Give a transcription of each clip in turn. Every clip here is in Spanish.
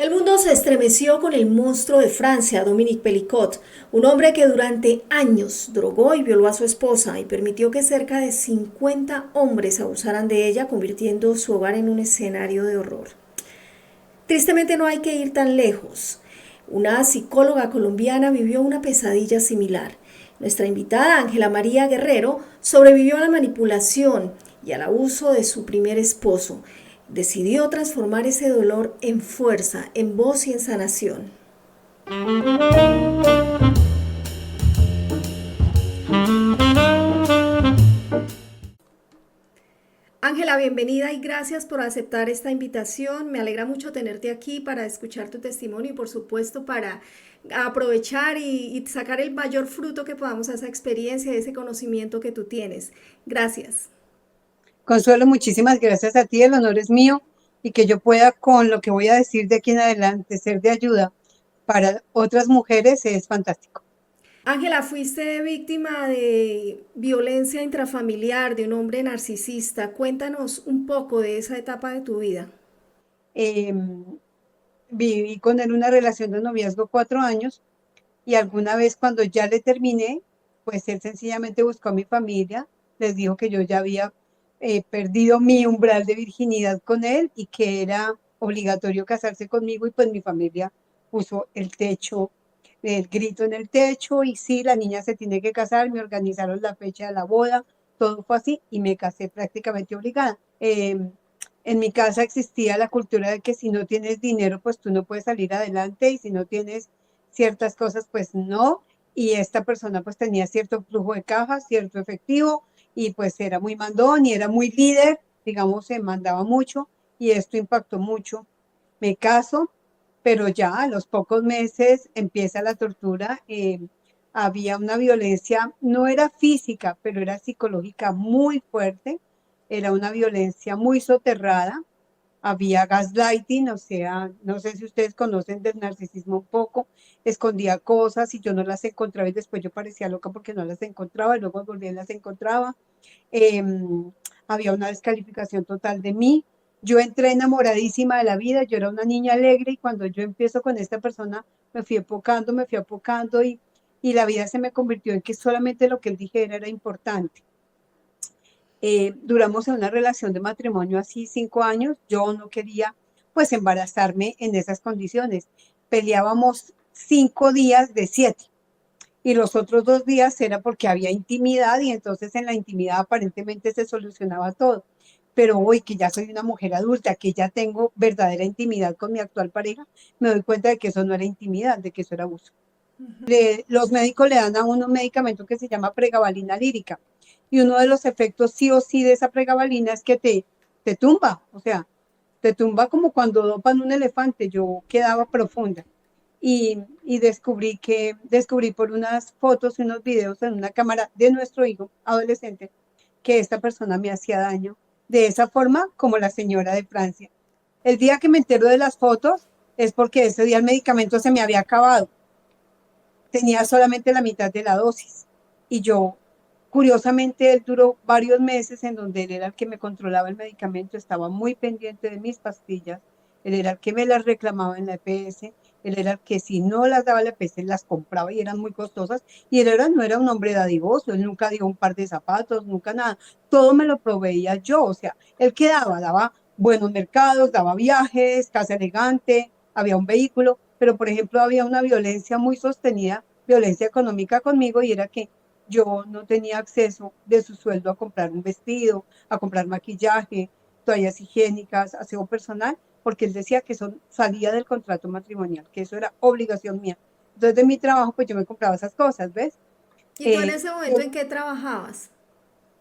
El mundo se estremeció con el monstruo de Francia, Dominique Pelicot, un hombre que durante años drogó y violó a su esposa y permitió que cerca de 50 hombres abusaran de ella, convirtiendo su hogar en un escenario de horror. Tristemente no hay que ir tan lejos. Una psicóloga colombiana vivió una pesadilla similar. Nuestra invitada, Ángela María Guerrero, sobrevivió a la manipulación y al abuso de su primer esposo. Decidió transformar ese dolor en fuerza, en voz y en sanación. Ángela, bienvenida y gracias por aceptar esta invitación. Me alegra mucho tenerte aquí para escuchar tu testimonio y por supuesto para aprovechar y sacar el mayor fruto que podamos a esa experiencia, y ese conocimiento que tú tienes. Gracias. Consuelo, muchísimas gracias a ti, el honor es mío y que yo pueda con lo que voy a decir de aquí en adelante ser de ayuda para otras mujeres es fantástico. Ángela, fuiste víctima de violencia intrafamiliar de un hombre narcisista. Cuéntanos un poco de esa etapa de tu vida. Eh, Viví con él una relación de noviazgo 4 años y alguna vez cuando ya le terminé, pues él sencillamente buscó a mi familia, les dijo que yo ya había perdido mi umbral de virginidad con él y que era obligatorio casarse conmigo y pues mi familia puso el techo, el grito en el techo y sí, la niña se tiene que casar, me organizaron la fecha de la boda, todo fue así y me casé prácticamente obligada. En mi casa existía la cultura de que si no tienes dinero, pues tú no puedes salir adelante y si no tienes ciertas cosas, pues no. Y esta persona pues tenía cierto flujo de caja, cierto efectivo y pues era muy mandón y era muy líder, digamos, se mandaba mucho y esto impactó mucho. Me caso, pero ya a los pocos meses empieza la tortura. Había una violencia, no era física, pero era psicológica muy fuerte, era una violencia muy soterrada, había gaslighting, o sea, no sé si ustedes conocen del narcisismo un poco, escondía cosas y yo no las encontraba y después yo parecía loca porque no las encontraba y luego volví y las encontraba. Eh, Había una descalificación total de mí. Yo entré enamoradísima de la vida, yo era una niña alegre y cuando yo empiezo con esta persona me fui apocando y la vida se me convirtió en que solamente lo que él dijera era importante. Duramos en una relación de matrimonio así 5 años. Yo no quería pues embarazarme en esas condiciones. Peleábamos 5 días de 7 y los otros 2 días era porque había intimidad y entonces en la intimidad aparentemente se solucionaba todo. Pero hoy que ya soy una mujer adulta, que ya tengo verdadera intimidad con mi actual pareja, me doy cuenta de que eso no era intimidad, de que eso era abuso. Los médicos le dan a uno un medicamento que se llama pregabalina lírica y uno de los efectos sí o sí de esa pregabalina es que te tumba, o sea, te tumba como cuando dopan un elefante. Yo quedaba profunda y descubrí por unas fotos y unos videos en una cámara de nuestro hijo adolescente que esta persona me hacía daño de esa forma como la señora de Francia. El día que me entero de las fotos es porque ese día el medicamento se me había acabado, tenía solamente la mitad de la dosis y yo, curiosamente, él duró varios meses en donde él era el que me controlaba el medicamento, estaba muy pendiente de mis pastillas, él era el que me las reclamaba en la EPS, él era el que si no las daba la EPS las compraba y eran muy costosas y no era un hombre dadivoso, él nunca dio un par de zapatos, nunca nada, todo me lo proveía yo, o sea, él que daba buenos mercados, daba viajes, casa elegante, había un vehículo, pero por ejemplo había una violencia muy sostenida, violencia económica conmigo y era que yo no tenía acceso de su sueldo a comprar un vestido, a comprar maquillaje, toallas higiénicas, aseo personal, porque él decía que eso salía del contrato matrimonial, que eso era obligación mía. Entonces de mi trabajo pues yo me compraba esas cosas, ¿ves? ¿Y tú en Eh, ese momento yo en qué trabajabas?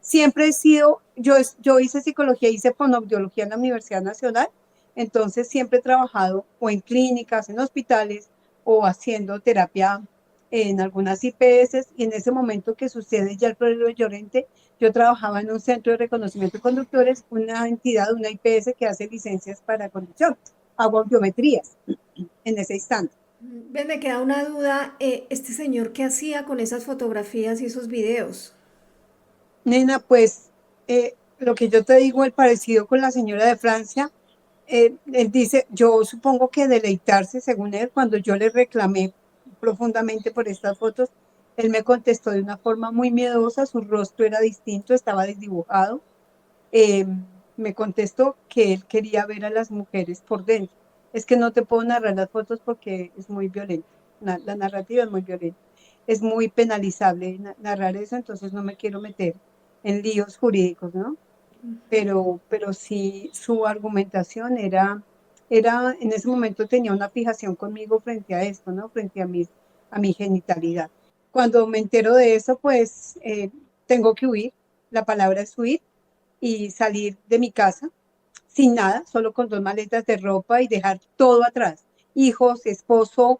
siempre he sido, yo hice psicología, hice fonoaudiología en la Universidad Nacional, entonces siempre he trabajado o en clínicas, en hospitales o haciendo terapia en algunas IPS y en ese momento que sucede ya el problema de Llorente, yo trabajaba en un centro de reconocimiento de conductores, una entidad, una IPS que hace licencias para conducción, hago audiometrías en ese instante. Ven, me queda una duda, este señor, ¿qué hacía con esas fotografías y esos videos? Nena, pues lo que yo te digo, el parecido con la señora de Francia, él dice, yo supongo que deleitarse, según él, cuando yo le reclamé profundamente por estas fotos, él me contestó de una forma muy miedosa, su rostro era distinto, estaba desdibujado. eh, Me contestó que él quería ver a las mujeres por dentro. Es que no te puedo narrar las fotos porque es muy violento, la narrativa es muy violenta, es muy penalizable narrar eso, entonces no me quiero meter en líos jurídicos, ¿no? Pero sí su argumentación en ese momento tenía una fijación conmigo frente a esto, ¿no? Frente a mi genitalidad. Cuando me entero de eso, pues tengo que huir, la palabra es huir, y salir de mi casa sin nada, solo con 2 maletas de ropa y dejar todo atrás. Hijos, esposo,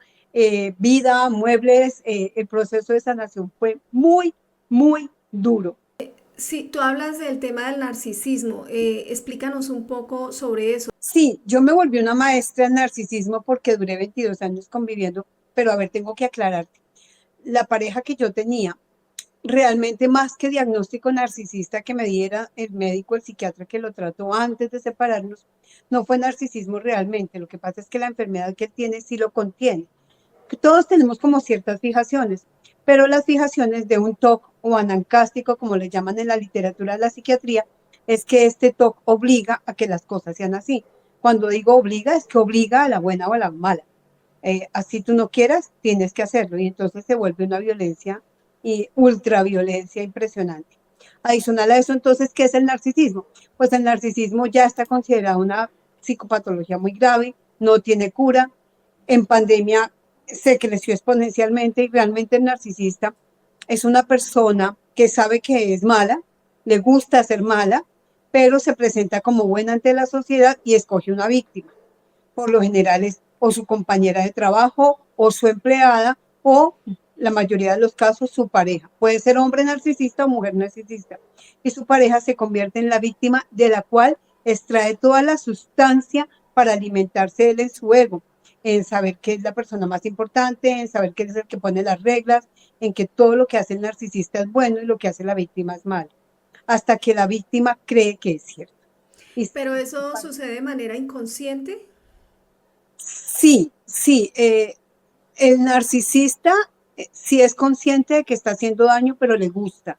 vida, muebles. El proceso de sanación fue muy, muy duro. Sí, tú hablas del tema del narcisismo. Explícanos un poco sobre eso. Sí, yo me volví una maestra en narcisismo porque duré 22 años conviviendo, pero a ver, tengo que aclararte. La pareja que yo tenía, realmente más que diagnóstico narcisista que me diera el médico, el psiquiatra que lo trató antes de separarnos, no fue narcisismo realmente. Lo que pasa es que la enfermedad que él tiene sí lo contiene. Todos tenemos como ciertas fijaciones, pero las fijaciones de un TOC o anancástico, como le llaman en la literatura de la psiquiatría, es que este TOC obliga a que las cosas sean así. Cuando digo obliga, es que obliga a la buena o a la mala. Así tú no quieras, tienes que hacerlo y entonces se vuelve una violencia y ultraviolencia impresionante. Adicional a eso, entonces, ¿qué es el narcisismo? Pues el narcisismo ya está considerado una psicopatología muy grave, no tiene cura. En pandemia se creció exponencialmente y realmente el narcisista es una persona que sabe que es mala, le gusta ser mala, pero se presenta como buena ante la sociedad y escoge una víctima. Por lo general es o su compañera de trabajo o su empleada o la mayoría de los casos su pareja. Puede ser hombre narcisista o mujer narcisista. Y su pareja se convierte en la víctima de la cual extrae toda la sustancia para alimentarse él en su ego, en saber que es la persona más importante, en saber que él es el que pone las reglas, en que todo lo que hace el narcisista es bueno y lo que hace la víctima es malo, hasta que la víctima cree que es cierto. Y Pero eso sucede de manera inconsciente. sí, sí, el narcisista sí es consciente de que está haciendo daño, pero le gusta.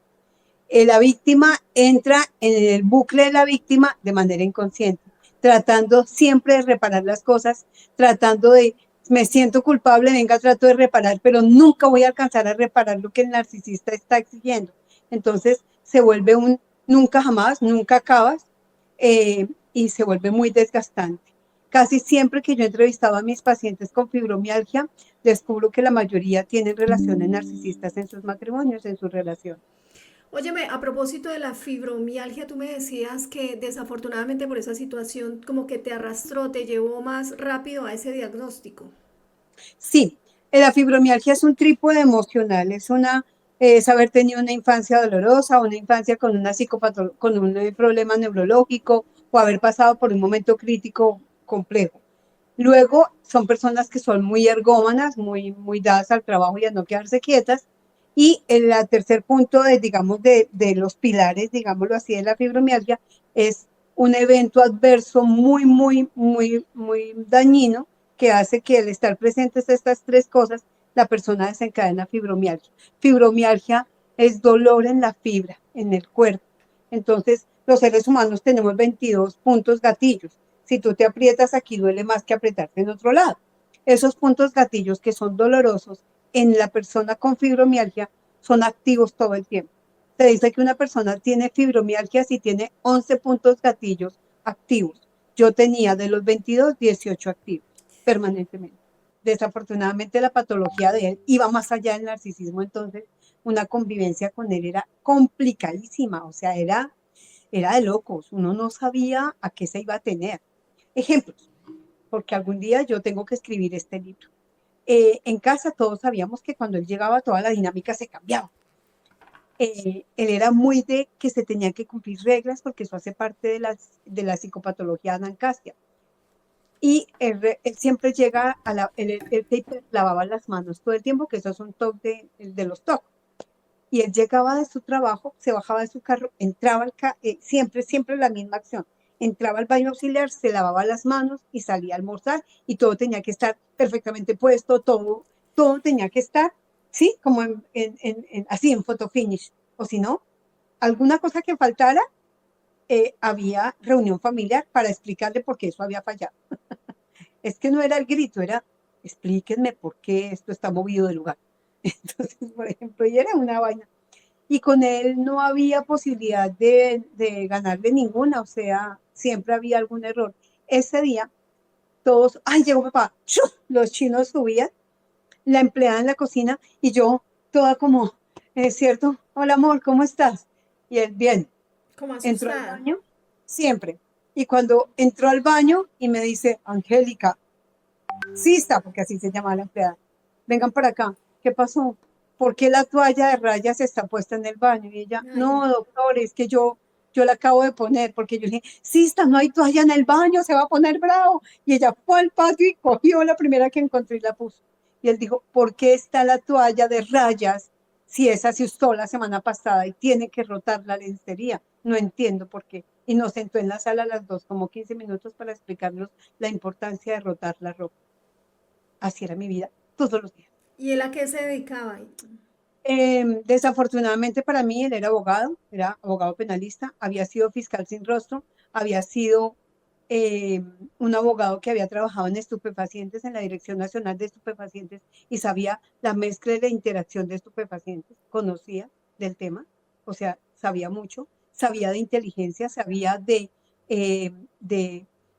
La víctima entra en el bucle de la víctima de manera inconsciente, tratando siempre de reparar las cosas, tratando de, me siento culpable, venga, trato de reparar, pero nunca voy a alcanzar a reparar lo que el narcisista está exigiendo. Entonces se vuelve un nunca jamás, nunca acabas, y se vuelve muy desgastante. Casi siempre que yo he entrevistado a mis pacientes con fibromialgia, descubro que la mayoría tienen relaciones narcisistas en sus matrimonios, en su relación. Óyeme, a propósito de la fibromialgia, tú me decías que desafortunadamente por esa situación como que te arrastró, te llevó más rápido a ese diagnóstico. Sí, la fibromialgia es un trípode emocional, es haber tenido una infancia dolorosa, una infancia con una con un problema neurológico o haber pasado por un momento crítico complejo. Luego son personas que son muy ergómanas, muy dadas al trabajo y a no quedarse quietas. Y el tercer punto digamos, de los pilares, digámoslo así, de la fibromialgia es un evento adverso muy dañino que hace que al estar presentes estas 3 cosas, la persona desencadena fibromialgia. Fibromialgia es dolor en la fibra, en el cuerpo. Entonces, los seres humanos tenemos 22 puntos gatillos. Si tú te aprietas aquí, duele más que apretarte en otro lado. Esos puntos gatillos que son dolorosos en la persona con fibromialgia son activos todo el tiempo. Se dice que una persona tiene fibromialgia si tiene 11 puntos gatillos activos. Yo tenía de los 22, 18 activos permanentemente. Desafortunadamente la patología de él iba más allá del narcisismo, entonces una convivencia con él era complicadísima, o sea, era de locos, uno no sabía a qué se iba a tener. Ejemplos, porque algún día yo tengo que escribir este libro. En casa todos sabíamos que cuando él llegaba toda la dinámica se cambiaba. Él era muy de que se tenían que cumplir reglas porque eso hace parte de la psicopatología anancastia. Y él siempre llega él lavaba las manos todo el tiempo, que eso es un toque de los TOC. Y él llegaba de su trabajo, se bajaba de su carro, entraba siempre la misma acción. entraba al baño auxiliar, se lavaba las manos y salía a almorzar y todo tenía que estar perfectamente puesto, todo tenía que estar, ¿sí? Como así en photo finish. O si no, alguna cosa que faltara, había reunión familiar para explicarle por qué eso había fallado. Es que no era el grito, era explíquenme por qué esto está movido de lugar. Entonces, por ejemplo, y era una vaina. Y con él no había posibilidad de ganarle ninguna, o sea, siempre había algún error. Ese día, todos, ay, llegó papá, ¡shoo! Los chinos subían, la empleada en la cocina y yo toda como, es cierto, hola amor, ¿cómo estás? Y él, bien, Como entró al asustada. baño, siempre. Y cuando entró al baño y me dice, Angélica, sí está, porque así se llamaba la empleada, vengan para acá, ¿qué pasó? ¿Por qué la toalla de rayas está puesta en el baño? Y ella, Ay, no, doctor, es que yo la acabo de poner, porque yo le dije, sí está, no hay toalla en el baño, se va a poner bravo. Y ella fue al patio y cogió la primera que encontró y la puso. Y él dijo, ¿por qué está la toalla de rayas si esa se usó la semana pasada y tiene que rotar la lencería? No entiendo por qué. Y nos sentó en la sala a las dos, como 15 minutos para explicarnos la importancia de rotar la ropa. Así era mi vida todos los días. ¿y él a qué se dedicaba? Desafortunadamente para mí, él era abogado penalista, había sido fiscal sin rostro, había sido eh, un abogado que había trabajado en estupefacientes en la Dirección Nacional de Estupefacientes y sabía la mezcla y la interacción de estupefacientes, conocía del tema, o sea, sabía mucho, sabía de inteligencia, sabía de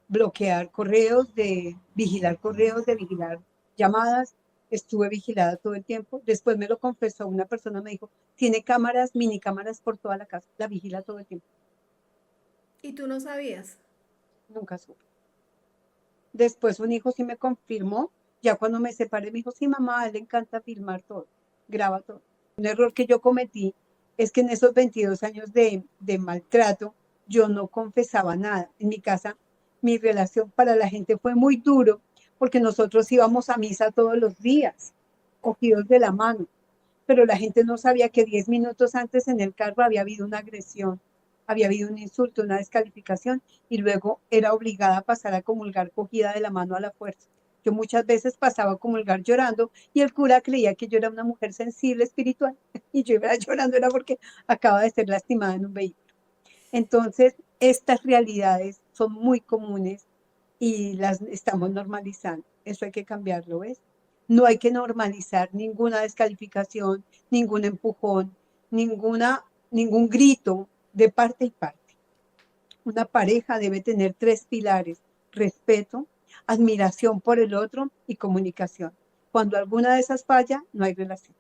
bloquear correos, de vigilar llamadas. Estuve vigilada todo el tiempo. Después me lo confesó una persona, me dijo, tiene cámaras, mini cámaras por toda la casa, la vigila todo el tiempo. ¿Y tú no sabías? Nunca supe. Después un hijo sí me confirmó, ya cuando me separé me dijo, sí mamá, a él le encanta filmar todo, graba todo. Un error que yo cometí es que en esos 22 años de maltrato yo no confesaba nada. En mi casa mi relación para la gente fue muy duro porque nosotros íbamos a misa todos los días, cogidos de la mano, pero la gente no sabía que 10 minutos antes en el carro había habido una agresión, había habido un insulto, una descalificación, y luego era obligada a pasar a comulgar cogida de la mano a la fuerza. Yo muchas veces pasaba a comulgar llorando y el cura creía que yo era una mujer sensible espiritual y yo iba llorando era porque acaba de ser lastimada en un vehículo. Entonces, estas realidades son muy comunes y las estamos normalizando. Eso hay que cambiarlo, ¿ves? No hay que normalizar ninguna descalificación, ningún empujón, ningún grito de parte y parte. Una pareja debe tener tres pilares: respeto, admiración por el otro y comunicación. Cuando alguna de esas falla, no hay relación.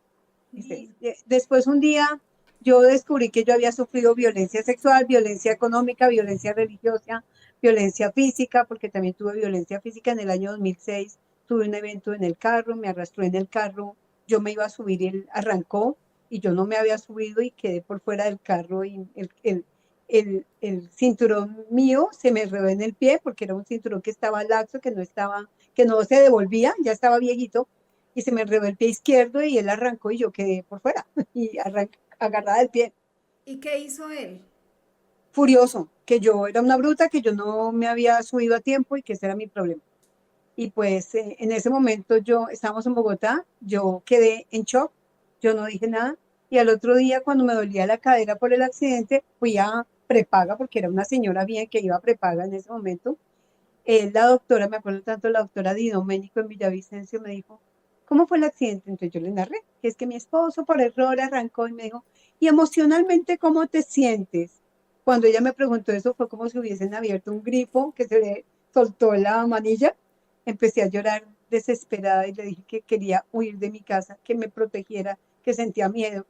Después un día yo descubrí que yo había sufrido violencia sexual, violencia económica, violencia religiosa, violencia física, porque también tuve violencia física en el año 2006. Tuve un evento en el carro, me arrastró en el carro, yo me iba a subir y él arrancó y yo no me había subido y quedé por fuera del carro y el cinturón mío se me enredó en el pie porque era un cinturón que estaba laxo, que no se devolvía, ya estaba viejito y se me enredó el pie izquierdo y él arrancó y yo quedé por fuera y agarrada del pie, ¿Y qué hizo él? furioso, que yo era una bruta, que yo no me había subido a tiempo y que ese era mi problema. Y pues en ese momento estábamos en Bogotá, yo quedé en shock, yo no dije nada y al otro día cuando me dolía la cadera por el accidente fui a prepaga porque era una señora bien que iba a prepaga en ese momento. La doctora, me acuerdo tanto, la doctora Di Domenico en Villavicencio me dijo, ¿cómo fue el accidente? Entonces yo le narré, que es que mi esposo por error arrancó y me dijo, ¿y emocionalmente cómo te sientes? Cuando ella me preguntó eso fue como si hubiesen abierto un grifo que se le soltó la manilla. Empecé a llorar desesperada y le dije que quería huir de mi casa, que me protegiera, que sentía miedo.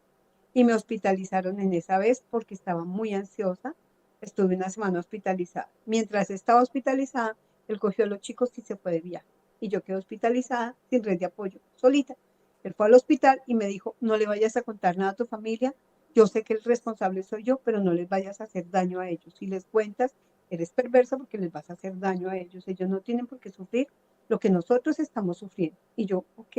Y me hospitalizaron en esa vez porque estaba muy ansiosa. Estuve una semana hospitalizada. Mientras estaba hospitalizada, él cogió a los chicos y se fue de viaje. Y yo quedé hospitalizada sin red de apoyo, solita. Él fue al hospital y me dijo, no le vayas a contar nada a tu familia. Yo sé que el responsable soy yo, pero no les vayas a hacer daño a ellos. Si les cuentas, eres perversa porque les vas a hacer daño a ellos. Ellos no tienen por qué sufrir lo que nosotros estamos sufriendo. Y yo, ok.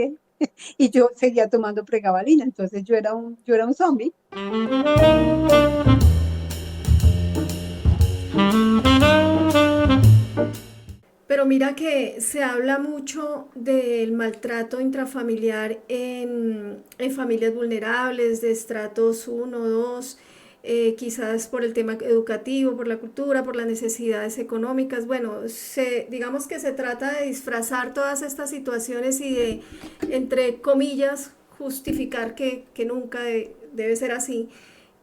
Y yo seguía tomando pregabalina. Entonces yo era un zombie. Pero mira que se habla mucho del maltrato intrafamiliar en familias vulnerables, de estratos uno, 2, quizás por el tema educativo, por la cultura, por las necesidades económicas. Bueno, digamos que se trata de disfrazar todas estas situaciones y de, entre comillas, justificar que nunca debe ser así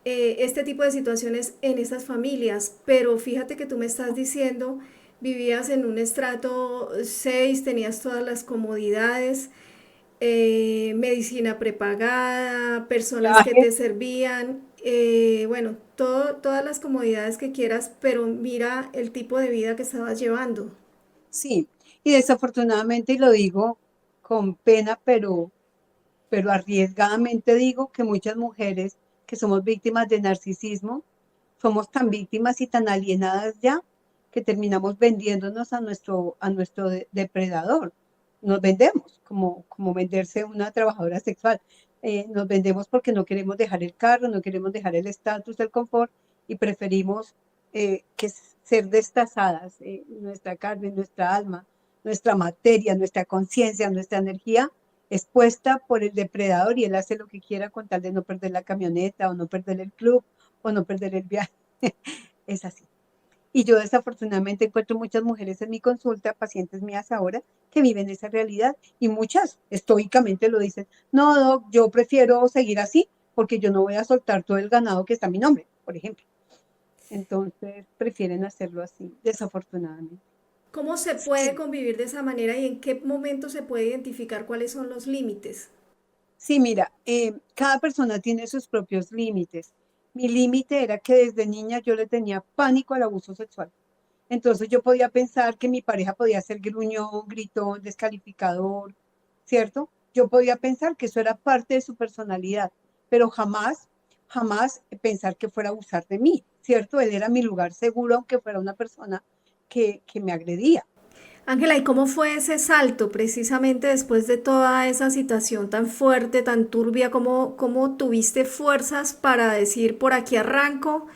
este tipo de situaciones en estas familias. Pero fíjate que tú me estás diciendo vivías en un estrato 6, tenías todas las comodidades, medicina prepagada, personas que Viajes, te servían, bueno, todas las comodidades que quieras, pero mira el tipo de vida que estabas llevando. sí. Y desafortunadamente, y lo digo con pena, pero arriesgadamente digo que muchas mujeres que somos víctimas de narcisismo, somos tan víctimas y tan alienadas ya que terminamos vendiéndonos a nuestro depredador. Nos vendemos como venderse una trabajadora sexual. Nos vendemos porque no queremos dejar el carro, no queremos dejar el estatus, el confort y preferimos que ser destazadas, nuestra carne, nuestra alma, nuestra materia, nuestra conciencia, nuestra energía expuesta por el depredador y él hace lo que quiera con tal de no perder la camioneta o no perder el club o no perder el viaje. Es así. Y yo desafortunadamente encuentro muchas mujeres en mi consulta, pacientes mías ahora, que viven esa realidad y muchas estoicamente lo dicen, no, doc, yo prefiero seguir así porque yo no voy a soltar todo el ganado que está a mi nombre, por ejemplo. Entonces prefieren hacerlo así, desafortunadamente. ¿Cómo se puede Sí, convivir de esa manera y en qué momento se puede identificar cuáles son los límites? sí, mira, cada persona tiene sus propios límites. Mi límite era que desde niña yo le tenía pánico al abuso sexual. Entonces yo podía pensar que mi pareja podía ser gruñón, gritón, descalificador, ¿cierto? Yo podía pensar que eso era parte de su personalidad, pero jamás, jamás pensar que fuera a abusar de mí, ¿cierto? Él era mi lugar seguro, aunque fuera una persona que me agredía. Ángela, ¿y cómo fue ese salto precisamente después de toda esa situación tan fuerte, tan turbia? ¿Cómo tuviste fuerzas para decir por aquí arranco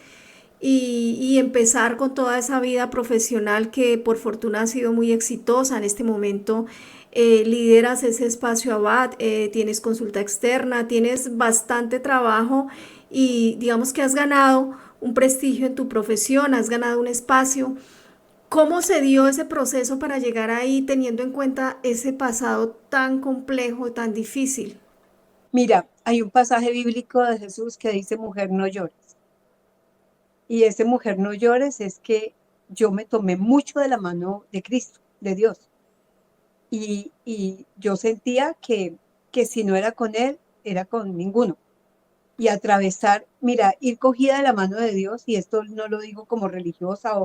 y empezar con toda esa vida profesional que por fortuna ha sido muy exitosa en este momento? Lideras ese espacio ABAT, tienes consulta externa, tienes bastante trabajo y digamos que has ganado un prestigio en tu profesión, has ganado un espacio. ¿Cómo se dio ese proceso para llegar ahí teniendo en cuenta ese pasado tan complejo, tan difícil? Mira, hay un pasaje bíblico de Jesús que dice, mujer, no llores. Y ese mujer, no llores es que yo me tomé mucho de la mano de Cristo, de Dios. Y yo sentía que si no era con Él, era con ninguno. Y atravesar, mira, ir cogida de la mano de Dios, y esto no lo digo como religiosa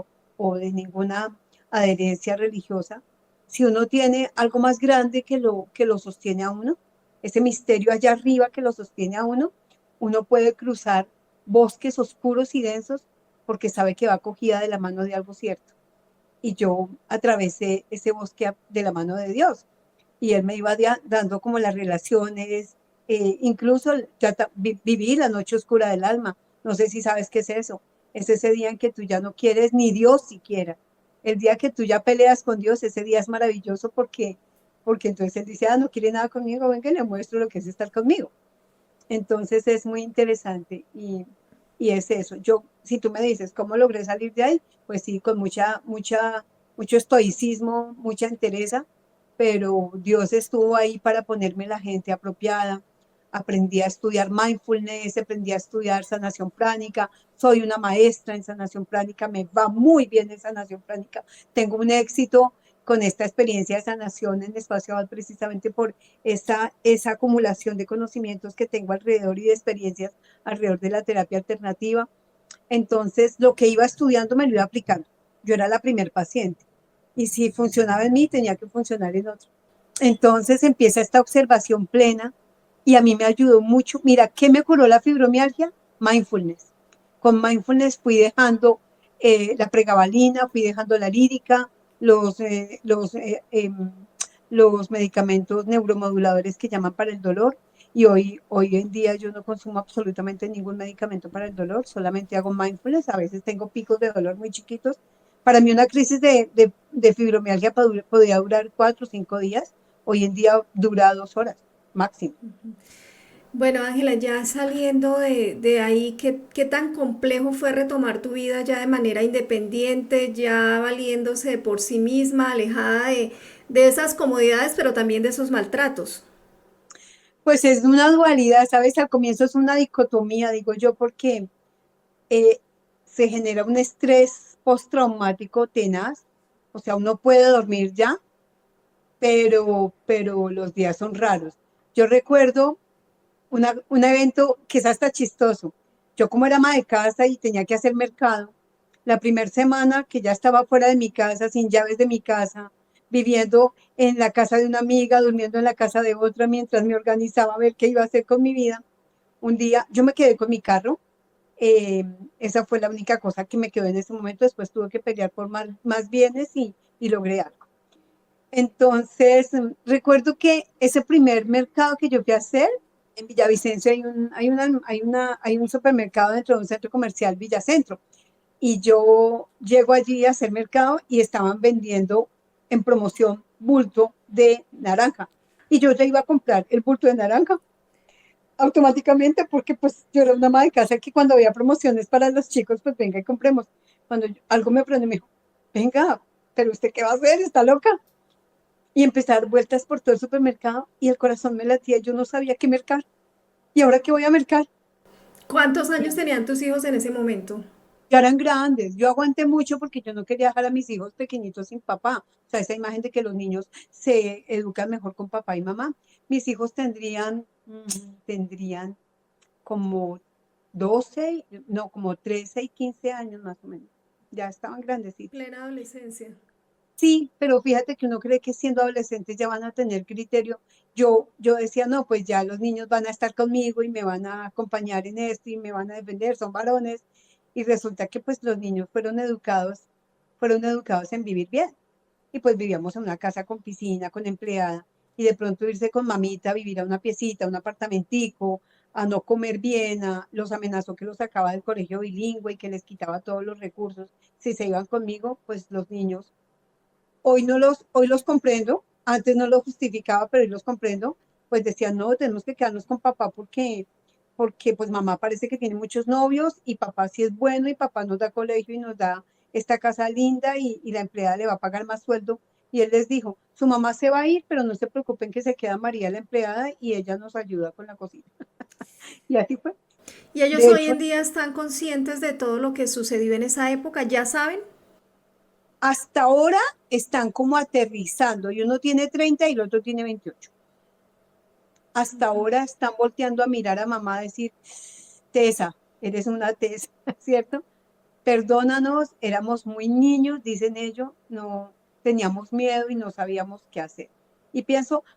o de ninguna adherencia religiosa, si uno tiene algo más grande que lo sostiene a uno, ese misterio allá arriba que lo sostiene a uno puede cruzar bosques oscuros y densos porque sabe que va cogida de la mano de algo cierto. Y yo atravesé ese bosque de la mano de Dios y él me iba dando como las relaciones, incluso ya viví la noche oscura del alma. No sé si sabes qué es eso. Es ese día en que tú ya no quieres ni Dios siquiera. El día que tú ya peleas con Dios, ese día es maravilloso porque entonces él dice, no quiere nada conmigo, venga, le muestro lo que es estar conmigo. Entonces es muy interesante y es eso. Yo, si tú me dices cómo logré salir de ahí, pues sí, con mucho estoicismo, mucha entereza, pero Dios estuvo ahí para ponerme la gente apropiada. Aprendí a estudiar mindfulness, aprendí a estudiar sanación pránica, soy una maestra en sanación pránica, me va muy bien en sanación pránica, tengo un éxito con esta experiencia de sanación en espacio Abad precisamente por esa acumulación de conocimientos que tengo alrededor y de experiencias alrededor de la terapia alternativa. Entonces, lo que iba estudiando me lo iba aplicando. Yo era la primer paciente y si funcionaba en mí, tenía que funcionar en otro. Entonces empieza esta observación plena y a mí me ayudó mucho. Mira, ¿qué me curó la fibromialgia? Mindfulness. Con mindfulness fui dejando la pregabalina, fui dejando la lírica, los, eh, los, eh, eh, los medicamentos neuromoduladores que llaman para el dolor. Y hoy en día yo no consumo absolutamente ningún medicamento para el dolor, solamente hago mindfulness. A veces tengo picos de dolor muy chiquitos, Para mí una crisis de fibromialgia podía durar 4 o 5 días. Hoy en día dura 2 horas máximo. Bueno, Ángela, ya saliendo de ahí, ¿qué tan complejo fue retomar tu vida ya de manera independiente, ya valiéndose por sí misma, alejada de esas comodidades, pero también de esos maltratos? Pues es una dualidad, ¿sabes? Al comienzo es una dicotomía, digo yo, porque eh, se genera un estrés postraumático tenaz, o sea, uno puede dormir ya, pero los días son raros. Yo recuerdo un evento que es hasta chistoso. Yo como era ama de casa y tenía que hacer mercado, la primera semana que ya estaba fuera de mi casa, sin llaves de mi casa, viviendo en la casa de una amiga, durmiendo en la casa de otra, mientras me organizaba a ver qué iba a hacer con mi vida, un día yo me quedé con mi carro. eh, Esa fue la única cosa que me quedó en ese momento. Después tuve que pelear por más bienes y logré algo. Entonces, recuerdo que ese primer mercado que yo fui a hacer, en Villavicencio hay un supermercado dentro de un centro comercial, Villacentro, y yo llego allí a hacer mercado y estaban vendiendo en promoción bulto de naranja. Y yo ya iba a comprar el bulto de naranja automáticamente porque pues yo era una ama de casa que cuando había promociones para los chicos, pues venga y compremos. Cuando algo me prende, me dijo, venga, pero usted qué va a hacer, está loca. Y empecé a dar vueltas por todo el supermercado y el corazón me latía, yo no sabía qué mercar. ¿Y ahora qué voy a mercar? ¿Cuántos años tenían tus hijos en ese momento? Ya eran grandes, yo aguanté mucho porque yo no quería dejar a mis hijos pequeñitos sin papá. O sea, esa imagen de que los niños se educan mejor con papá y mamá. Mis hijos tendrían como 12, no, como 13 y 15 años más o menos. Ya estaban grandecitos. Plena adolescencia. Sí, pero fíjate que uno cree que siendo adolescentes ya van a tener criterio. Yo decía, no, pues ya los niños van a estar conmigo y me van a acompañar en esto y me van a defender, son varones. Y resulta que pues los niños fueron educados en vivir bien. Y pues vivíamos en una casa con piscina, con empleada, y de pronto irse con mamita a vivir a una piecita, a un apartamentico, a no comer bien, los amenazó que los sacaba del colegio bilingüe y que les quitaba todos los recursos. Si se iban conmigo, pues los niños hoy los comprendo, antes no lo justificaba, pero hoy los comprendo, pues decían, no, tenemos que quedarnos con papá porque pues mamá parece que tiene muchos novios y papá sí es bueno y papá nos da colegio y nos da esta casa linda y la empleada le va a pagar más sueldo. Y él les dijo, su mamá se va a ir, pero no se preocupen que se queda María la empleada y ella nos ayuda con la cocina. Y así fue. ¿Y ellos De hoy hecho, en día están conscientes de todo lo que sucedió en esa época? ¿Ya saben? hasta ahora están como aterrizando y uno tiene 30 y el otro tiene 28. Hasta ahora están volteando a mirar a mamá a decir, Tesa, eres una Tesa, ¿cierto? Perdónanos, éramos muy niños, dicen ellos, no teníamos miedo y no sabíamos qué hacer. Y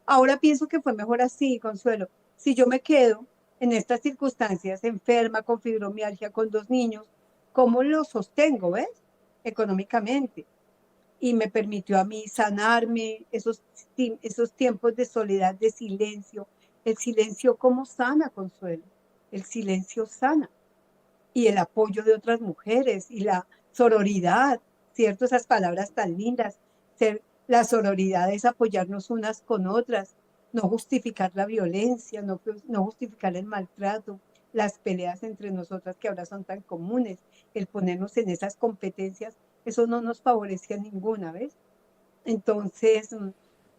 ahora pienso que fue mejor así, Consuelo. Si yo me quedo en estas circunstancias, enferma, con fibromialgia, con 2 niños, ¿cómo lo sostengo, ves? Económicamente. Y me permitió a mí sanarme esos tiempos de soledad, de silencio. El silencio como sana, Consuelo. El silencio sana. Y el apoyo de otras mujeres y la sororidad, ¿cierto? Esas palabras tan lindas. La sororidad es apoyarnos unas con otras, no justificar la violencia, no justificar el maltrato, las peleas entre nosotras que ahora son tan comunes, el ponernos en esas competencias, eso no nos favorece a ninguna, ¿ves? Entonces,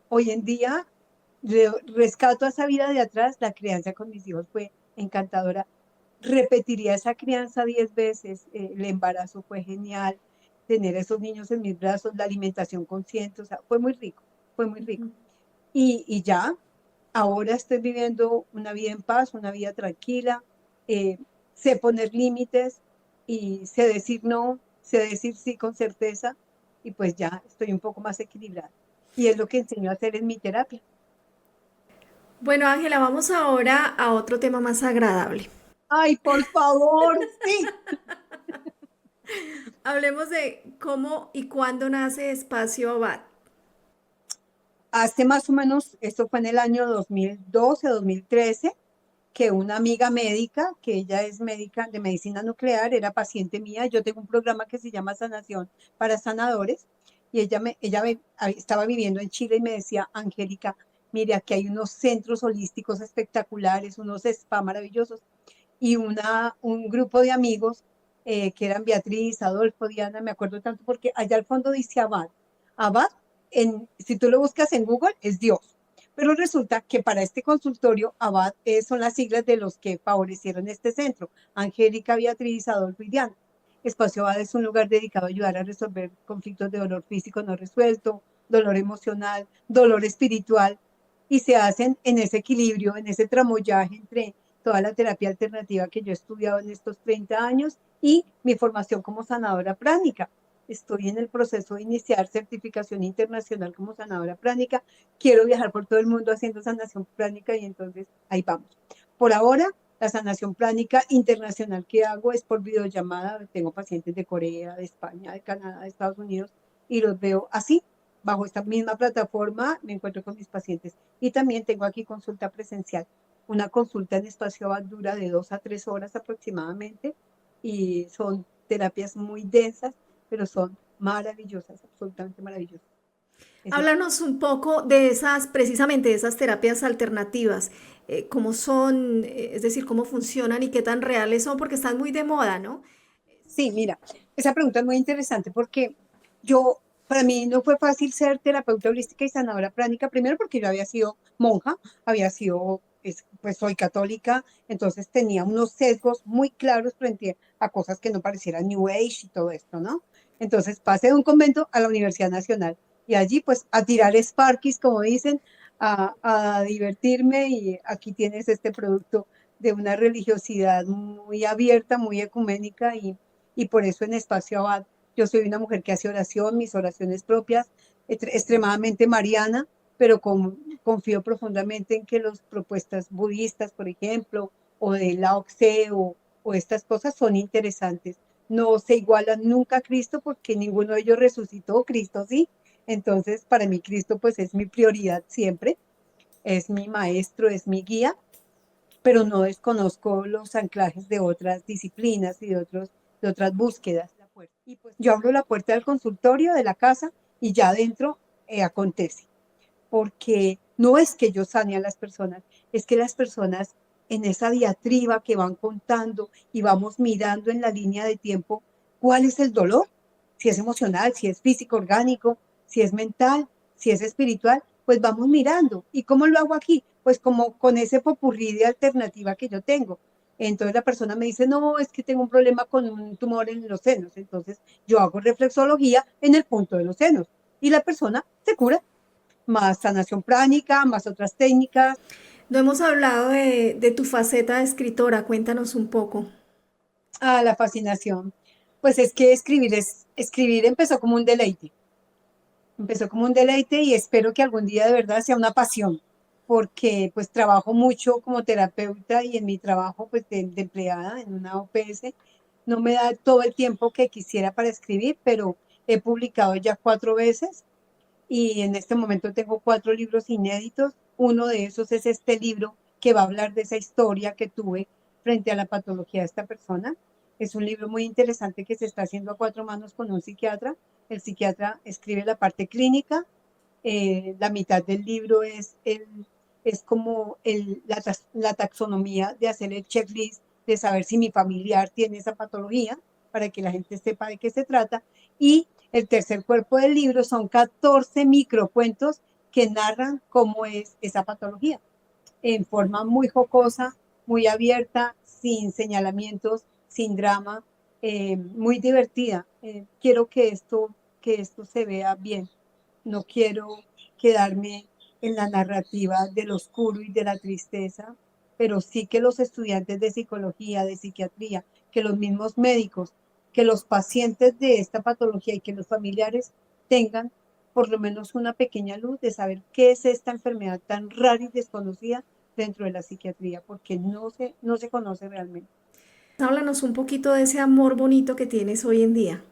hoy en día rescato esa vida de atrás, la crianza con mis hijos fue encantadora. Repetiría esa crianza 10 veces, el embarazo fue genial, tener a esos niños en mis brazos, la alimentación consciente, o sea, fue muy rico, fue muy rico. Y ya, ahora estoy viviendo una vida en paz, una vida tranquila, eh, sé poner límites y sé decir no, sé decir sí con certeza y pues ya estoy un poco más equilibrada. Y es lo que enseño a hacer en mi terapia. Bueno, Ángela, vamos ahora a otro tema más agradable. Ay, por favor, sí. Hablemos de cómo y cuándo nace Espacio Abad. Hace más o menos, esto fue en el año 2012, 2013, que una amiga médica, que ella es médica de medicina nuclear, era paciente mía. Yo tengo un programa que se llama Sanación para Sanadores y estaba viviendo en Chile y me decía, Angélica, mire, aquí hay unos centros holísticos espectaculares, unos spa maravillosos y un grupo de amigos que eran Beatriz, Adolfo, Diana, me acuerdo tanto porque allá al fondo dice Abad. Abad, si tú lo buscas en Google, es Dios. Pero resulta que para este consultorio, Abad son las siglas de los que favorecieron este centro. Angélica, Beatriz, Adolfo y Diana. Espacio Abad es un lugar dedicado a ayudar a resolver conflictos de dolor físico no resuelto, dolor emocional, dolor espiritual, y se hacen en ese equilibrio, en ese tramoyaje entre toda la terapia alternativa que yo he estudiado en estos 30 años y mi formación como sanadora pránica. Estoy en el proceso de iniciar certificación internacional como sanadora pránica. Quiero viajar por todo el mundo haciendo sanación pránica y entonces ahí vamos. Por ahora, la sanación pránica internacional que hago es por videollamada. Tengo pacientes de Corea, de España, de Canadá, de Estados Unidos y los veo así. Bajo esta misma plataforma me encuentro con mis pacientes y también tengo aquí consulta presencial. Una consulta en espacio dura de 2 a 3 horas aproximadamente y son terapias muy densas, pero son maravillosas, absolutamente maravillosas. Ese es Háblanos un poco de esas, precisamente de esas terapias alternativas, cómo son, es decir, cómo funcionan y qué tan reales son, porque están muy de moda, ¿no? Sí, mira, esa pregunta es muy interesante porque para mí no fue fácil ser terapeuta holística y sanadora pránica, primero porque yo había sido monja, pues soy católica, entonces tenía unos sesgos muy claros frente a cosas que no parecieran New Age y todo esto, ¿no? Entonces pasé de un convento a la Universidad Nacional y allí pues a tirar Sparkies, como dicen, a divertirme y aquí tienes este producto de una religiosidad muy abierta, muy ecuménica y por eso en Espacio Abad yo soy una mujer que hace oración, mis oraciones propias, extremadamente mariana, pero confío profundamente en que las propuestas budistas, por ejemplo, o de Lao Tse o estas cosas son interesantes. No se igualan nunca a Cristo porque ninguno de ellos resucitó, Cristo sí. Entonces, para mí Cristo pues es mi prioridad siempre, es mi maestro, es mi guía, pero no desconozco los anclajes de otras disciplinas y de otras búsquedas. Y pues yo abro la puerta del consultorio de la casa y ya adentro acontece, porque no es que yo sane a las personas, es que las personas en esa diatriba que van contando y vamos mirando en la línea de tiempo cuál es el dolor, si es emocional, si es físico, orgánico, si es mental, si es espiritual, pues vamos mirando. ¿Y cómo lo hago aquí? Pues como con ese popurrí de alternativa que yo tengo. Entonces la persona me dice, no, es que tengo un problema con un tumor en los senos. Entonces yo hago reflexología en el punto de los senos y la persona se cura, más sanación pránica, más otras técnicas. No hemos hablado de tu faceta de escritora, cuéntanos un poco. La fascinación. Pues es que escribir empezó como un deleite y espero que algún día de verdad sea una pasión, porque pues trabajo mucho como terapeuta y en mi trabajo pues de empleada en una OPS no me da todo el tiempo que quisiera para escribir, pero he publicado ya 4 veces y en este momento tengo 4 libros inéditos. Uno de esos es este libro que va a hablar de esa historia que tuve frente a la patología de esta persona. Es un libro muy interesante que se está haciendo a 4 manos con un psiquiatra. El psiquiatra escribe la parte clínica. La mitad del libro es como la taxonomía de hacer el checklist de saber si mi familiar tiene esa patología para que la gente sepa de qué se trata. Y el tercer cuerpo del libro son 14 microcuentos que narran cómo es esa patología en forma muy jocosa, muy abierta, sin señalamientos, sin drama, muy divertida. Quiero que esto se vea bien. No quiero quedarme en la narrativa del oscuro y de la tristeza, pero sí que los estudiantes de psicología, de psiquiatría, que los mismos médicos, que los pacientes de esta patología y que los familiares tengan por lo menos una pequeña luz de saber qué es esta enfermedad tan rara y desconocida dentro de la psiquiatría, porque no se conoce realmente. Háblanos un poquito de ese amor bonito que tienes hoy en día.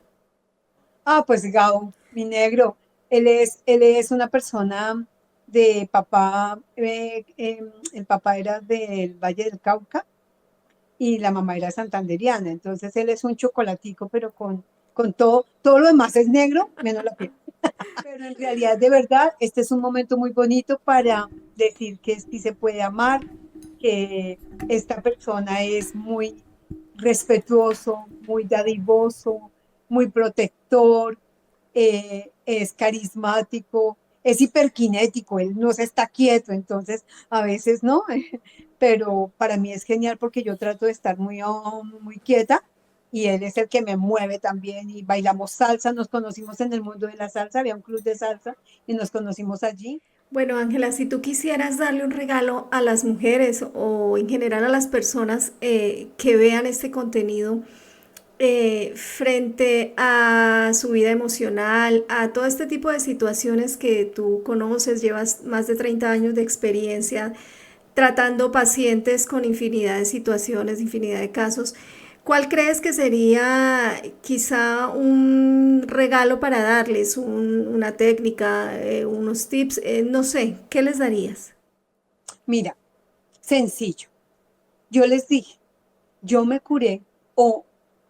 Pues Gao, mi negro, él es una persona de papá, el papá era del Valle del Cauca y la mamá era santanderiana, entonces él es un chocolatico, pero con todo lo demás es negro, menos la piel. Pero en realidad, de verdad, este es un momento muy bonito para decir que sí se puede amar, que esta persona es muy respetuoso, muy dadivoso, muy protector, es carismático, es hiperkinético, él no se está quieto, entonces a veces no, pero para mí es genial porque yo trato de estar muy quieta y él es el que me mueve también y bailamos salsa, nos conocimos en el mundo de la salsa, había un club de salsa y nos conocimos allí. Bueno, Ángela, si tú quisieras darle un regalo a las mujeres o en general a las personas que vean este contenido frente a su vida emocional, a todo este tipo de situaciones que tú conoces, llevas más de 30 años de experiencia tratando pacientes con infinidad de situaciones, infinidad de casos. ¿Cuál crees que sería quizá un regalo para darles, una técnica, unos tips? No sé, ¿qué les darías? Mira, sencillo, yo les dije, yo me curé o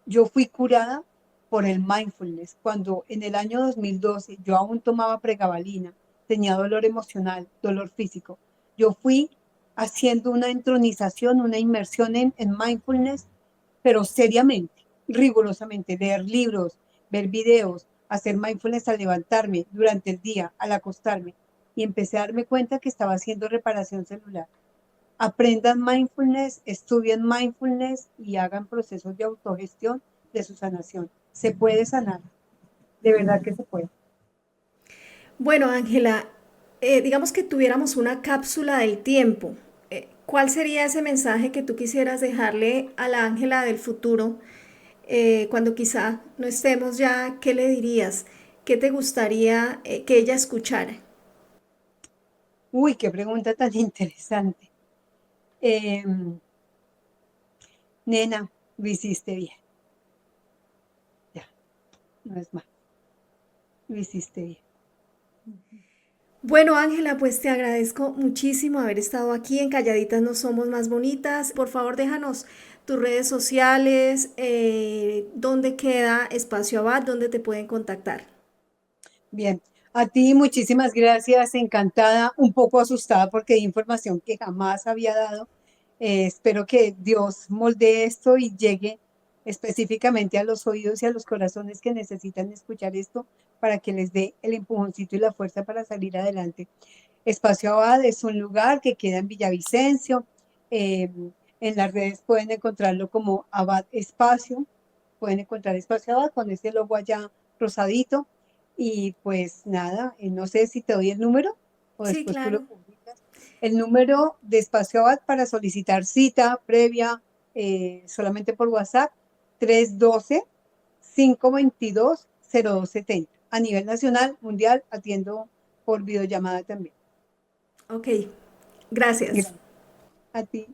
yo fui curada por el mindfulness. Cuando en el año 2012 yo aún tomaba pregabalina, tenía dolor emocional, dolor físico, yo fui haciendo una entronización, una inmersión en mindfulness, pero seriamente, rigurosamente, leer libros, ver videos, hacer mindfulness al levantarme durante el día, al acostarme, y empecé a darme cuenta que estaba haciendo reparación celular. Aprendan mindfulness, estudien mindfulness y hagan procesos de autogestión de su sanación. Se puede sanar, de verdad que se puede. Bueno, Ángela, digamos que tuviéramos una cápsula del tiempo. ¿Cuál sería ese mensaje que tú quisieras dejarle a la Ángela del futuro cuando quizá no estemos ya? ¿Qué le dirías? ¿Qué te gustaría que ella escuchara? Uy, qué pregunta tan interesante. Eh, Nena, lo hiciste bien. Ya, no es más. Lo hiciste bien. Bueno, Ángela, pues te agradezco muchísimo haber estado aquí en Calladitas No Somos Más Bonitas. Por favor, déjanos tus redes sociales, dónde queda Espacio Abad, dónde te pueden contactar. Bien, a ti muchísimas gracias, encantada, un poco asustada porque di información que jamás había dado. Espero que Dios moldee esto y llegue específicamente a los oídos y a los corazones que necesitan escuchar esto para que les dé el empujoncito y la fuerza para salir adelante. Espacio Abad es un lugar que queda en Villavicencio. eh, en las redes pueden encontrarlo como Abad Espacio. Pueden encontrar Espacio Abad con este logo allá rosadito. Y pues nada, no sé si te doy el número o Sí, después tú lo claro. publicas. El número de Espacio Abad para solicitar cita previa solamente por WhatsApp, 312-522-0270. A nivel nacional, mundial, atiendo por videollamada también. Ok, gracias. Gracias a ti.